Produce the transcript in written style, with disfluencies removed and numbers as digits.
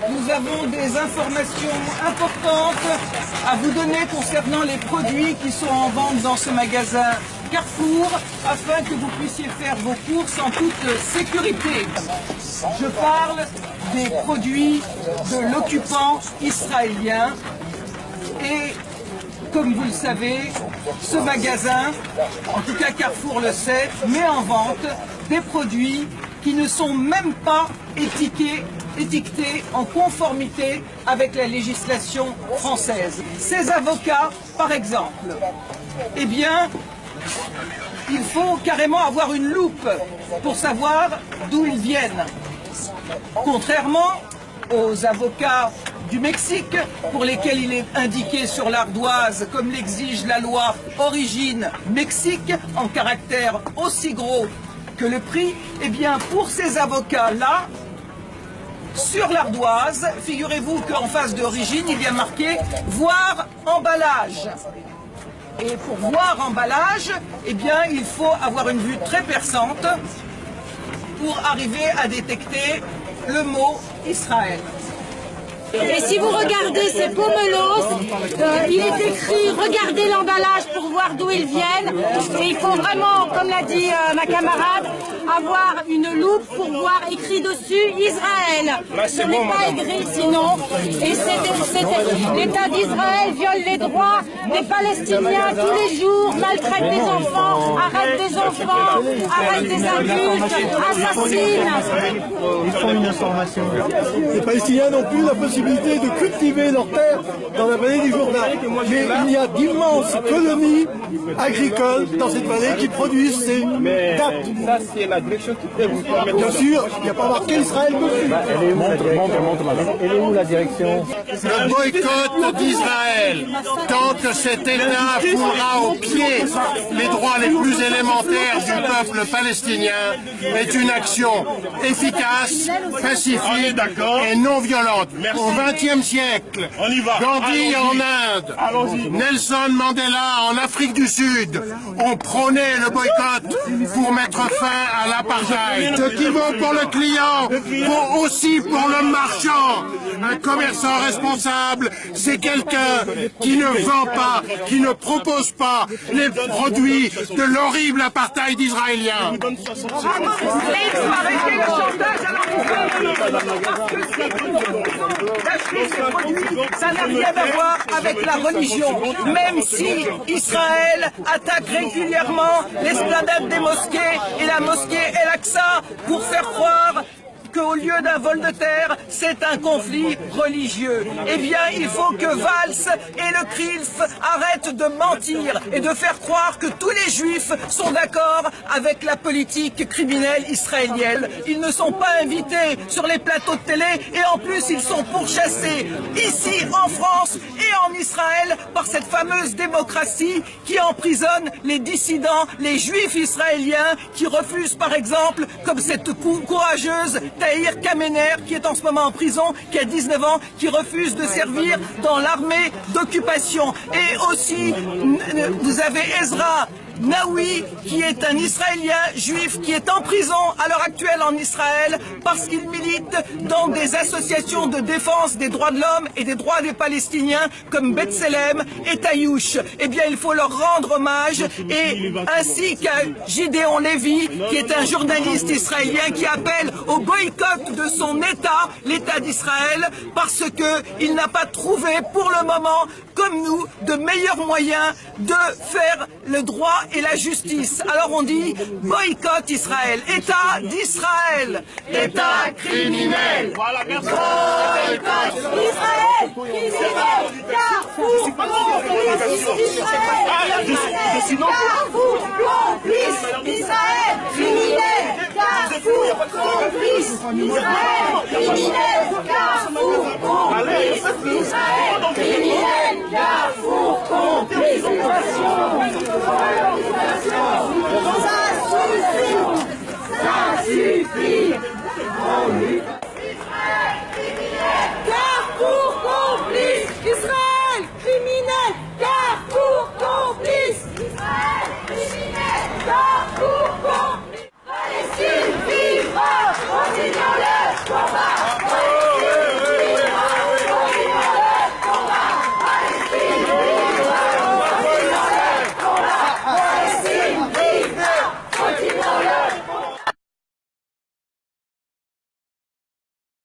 nous avons des informations importantes à vous donner concernant les produits qui sont en vente dans ce magasin Carrefour, afin que vous puissiez faire vos courses en toute sécurité. Je parle des produits de l'occupant israélien et, comme vous le savez, ce magasin, en tout cas Carrefour le sait, met en vente des produits qui ne sont même pas étiquetés en conformité avec la législation française. Ces avocats, par exemple, eh bien, il faut carrément avoir une loupe pour savoir d'où ils viennent. Contrairement aux avocats du Mexique, pour lesquels il est indiqué sur l'ardoise, comme l'exige la loi Origine Mexique, en caractère aussi gros que le prix, eh bien pour ces avocats-là, sur l'ardoise, figurez-vous qu'en face d'Origine, il y a marqué « Voir emballage ». Et pour voir emballage, eh bien il faut avoir une vue très perçante pour arriver à détecter le mot Israël. Et si vous regardez ces pomelos, il est écrit « Regardez l'emballage pour voir d'où ils viennent ». Et il faut vraiment, comme l'a dit ma camarade, avoir une loupe pour voir écrit dessus « Israël ». Ce n'est pas écrit sinon. Et l'État d'Israël viole les droits des Palestiniens tous les jours, maltraite des enfants, arrête des enfants, arrête des adultes, assassine. Ils font une information. Les Palestiniens n'ont plus la possibilité de cultiver leurs terres dans la vallée du Jourdain. Mais il y a d'immenses colonies agricoles dans cette vallée qui produisent ces dates. Ça, c'est la direction qui peut vous permettre. Bien sûr, il n'y a pas marqué Israël dessus. Elle est où la direction? Le boycott d'Israël, tant que cet État foulera au pied les droits les plus élémentaires du peuple palestinien, est une action efficace, pacifique et non violente. Au XXe siècle, Gandhi en Inde, Nelson Mandela en Afrique du Sud ont prôné le boycott pour mettre fin à l'apartheid. Ce qui vaut pour le client vaut aussi pour le marchand. Un commerçant responsable, c'est quelqu'un qui ne vend pas, qui ne propose pas les produits de l'horrible apartheid israélien. Ça n'a rien à voir avec la religion, même si Israël attaque régulièrement l'esplanade des mosquées et la mosquée El-Aqsa pour faire croire qu'au lieu d'un vol de terre, c'est un conflit religieux. Eh bien, il faut que Valls et le CRILF arrêtent de mentir et de faire croire que tous les juifs sont d'accord avec la politique criminelle israélienne. Ils ne sont pas invités sur les plateaux de télé et en plus, ils sont pourchassés ici en France et en Israël par cette fameuse démocratie qui emprisonne les dissidents, les juifs israéliens qui refusent par exemple, comme cette courageuse Tahir Kamener, qui est en ce moment en prison, qui a 19 ans, qui refuse de servir dans l'armée d'occupation. Et aussi, vous avez Ezra Naoui, qui est un Israélien juif qui est en prison à l'heure actuelle en Israël parce qu'il milite dans des associations de défense des droits de l'homme et des droits des Palestiniens comme B'Tselem et Taïouch. Eh bien, il faut leur rendre hommage, et ainsi qu'à Gideon Lévy, qui est un journaliste israélien qui appelle au boycott de son État, l'État d'Israël, parce qu'il n'a pas trouvé pour le moment, comme nous, de meilleurs moyens de faire le droit et la justice. Alors on dit boycott Israël, État d'Israël, État criminel. Voilà, merci. Boycott Israël, criminel, Carrefour, complice Israël, Carrefour, complice Israël, criminel, Carrefour, complice Israël, criminel, Carrefour, complice Israël, criminel, Carrefour, complice Ça suffit! Ça suffit!